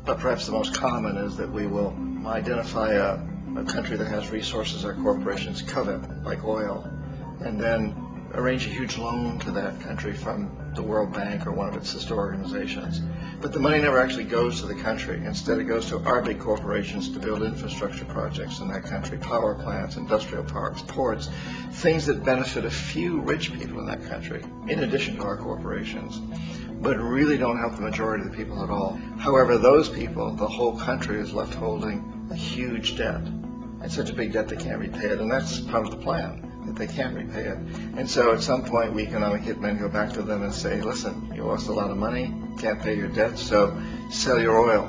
But perhaps the most common is that we will identify a country that has resources our corporations covet, like oil, and then arrange a huge loan to that country from the World Bank or one of its sister organizations. But the money never actually goes to the country. Instead, it goes to our big corporations to build infrastructure projects in that country, power plants, industrial parks, ports, things that benefit a few rich people in that country, in addition to our corporations, but really don't help the majority of the people at all. However, those people, the whole country is left holding a huge debt, and such a big debt they can't repay it, and that's part of the plan, that they can't repay it. And so at some point, we economic hitmen go back to them and say, listen, you owe us a lot of money, can't pay your debt, so sell your oil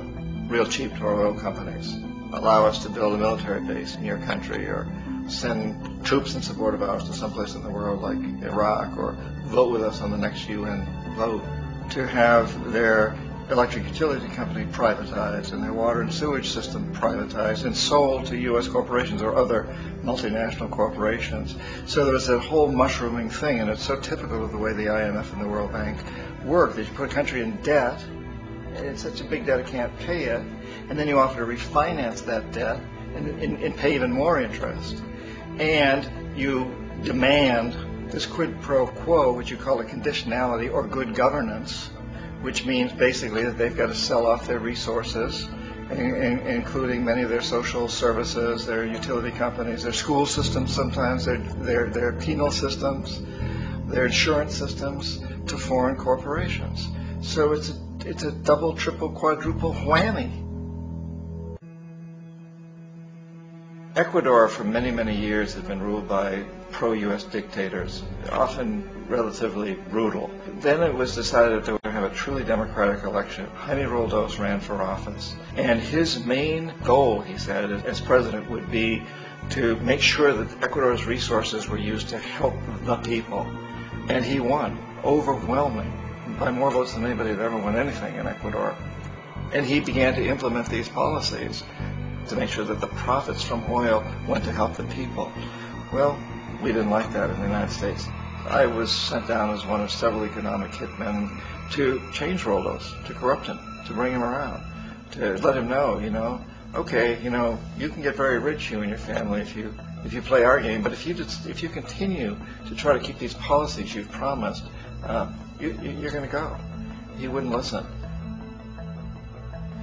real cheap to our oil companies. Allow us to build a military base in your country, or send troops in support of ours to someplace in the world like Iraq, or vote with us on the next UN vote. To have their electric utility company privatized and their water and sewage system privatized and sold to U.S. corporations or other multinational corporations. So there was that whole mushrooming thing, and it's so typical of the way the IMF and the World Bank work, that you put a country in debt, and it's such a big debt it can't pay it, and then you offer to refinance that debt and pay even more interest. And you demand this quid pro quo, which you call a conditionality or good governance, which means basically that they've got to sell off their resources, including many of their social services, their utility companies, their school systems sometimes, their penal systems, their insurance systems, to foreign corporations. So it's a double, triple, quadruple whammy. Ecuador for many, many years had been ruled by pro-U.S. dictators, often relatively brutal. Then it was decided that they were going to have a truly democratic election. Jaime Roldos ran for office, and his main goal, he said, as president, would be to make sure that Ecuador's resources were used to help the people. And he won, overwhelming, by more votes than anybody had ever won anything in Ecuador. And he began to implement these policies to make sure that the profits from oil went to help the people. Well, we didn't like that in the United States. I was sent down as one of several economic hitmen to change Roldos, to corrupt him, to bring him around, to let him know, okay, you can get very rich, you and your family, if you play our game, but if you continue to try to keep these policies you've promised, you're going to go. He wouldn't listen.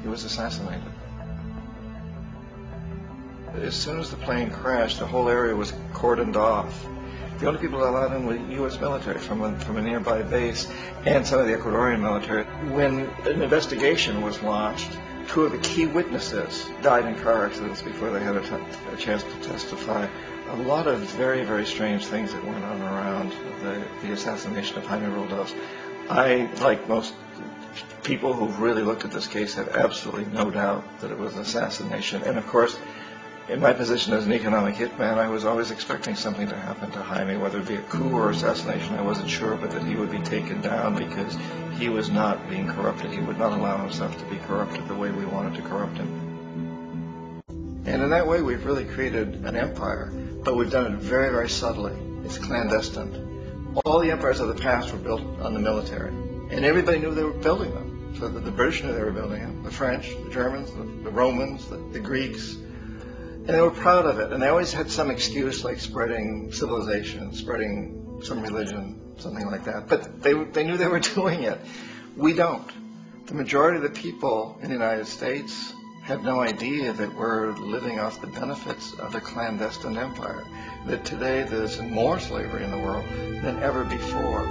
He was assassinated. As soon as the plane crashed, the whole area was cordoned off. The only people allowed in were U.S. military from a nearby base and some of the Ecuadorian military. When an investigation was launched, two of the key witnesses died in car accidents before they had a chance to testify. A lot of very, very strange things that went on around the assassination of Jaime Roldos. I, like most people who've really looked at this case, have absolutely no doubt that it was an assassination. And of course, in my position as an economic hitman, I was always expecting something to happen to Jaime, whether it be a coup or assassination, I wasn't sure, but that he would be taken down because he was not being corrupted. He would not allow himself to be corrupted the way we wanted to corrupt him. And in that way, we've really created an empire, but we've done it very, very subtly. It's clandestine. All the empires of the past were built on the military, and everybody knew they were building them. So that the British knew they were building them, the French, the Germans, the Romans, the Greeks. And they were proud of it, and they always had some excuse, like spreading civilization, spreading some religion, something like that. But they knew they were doing it. We don't. The majority of the people in the United States have no idea that we're living off the benefits of a clandestine empire, that today there's more slavery in the world than ever before.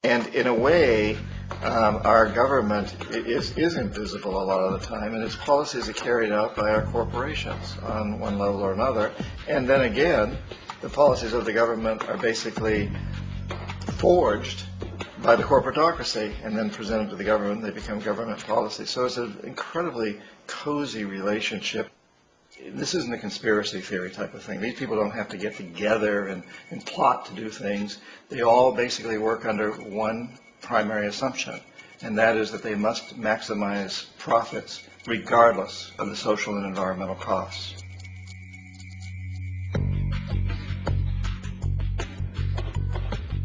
And in a way, our government is invisible a lot of the time, and its policies are carried out by our corporations on one level or another. And then again, the policies of the government are basically forged by the corporatocracy and then presented to the government. They become government policies. So it's an incredibly cozy relationship. This isn't a conspiracy theory type of thing. These people don't have to get together and plot to do things. They all basically work under one primary assumption, and that is that they must maximize profits regardless of the social and environmental costs.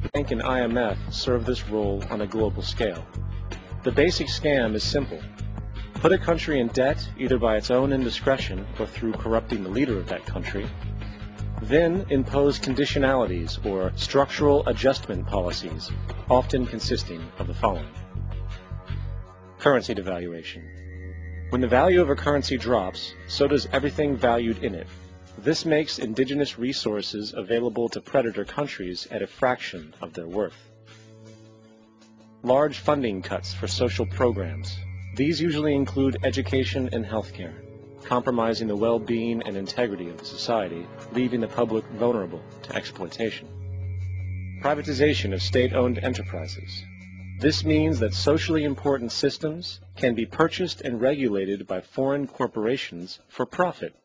The bank and IMF serve this role on a global scale. The basic scam is simple. Put a country in debt either by its own indiscretion or through corrupting the leader of that country. Then impose conditionalities or structural adjustment policies, often consisting of the following. Currency devaluation. When the value of a currency drops, so does everything valued in it. This makes indigenous resources available to predator countries at a fraction of their worth. Large funding cuts for social programs. These usually include education and healthcare, compromising the well-being and integrity of the society, leaving the public vulnerable to exploitation. Privatization of state-owned enterprises. This means that socially important systems can be purchased and regulated by foreign corporations for profit.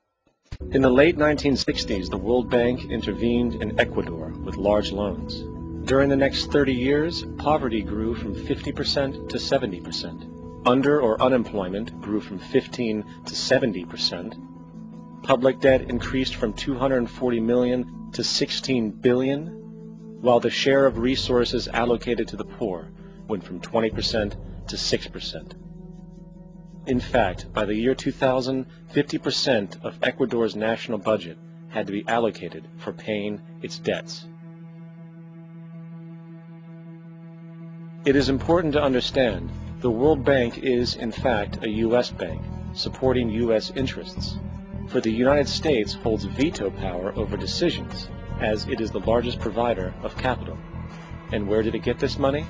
In the late 1960s, the World Bank intervened in Ecuador with large loans. During the next 30 years, poverty grew from 50% to 70%. Under or unemployment grew from 15 to 70%. Public debt increased from 240 million to 16 billion, while the share of resources allocated to the poor went from 20% to 6%. In fact, by the year 2000, 50% of Ecuador's national budget had to be allocated for paying its debts. It is important to understand the World Bank is, in fact, a U.S. bank, supporting U.S. interests. For the United States holds veto power over decisions, as it is the largest provider of capital. And where did it get this money?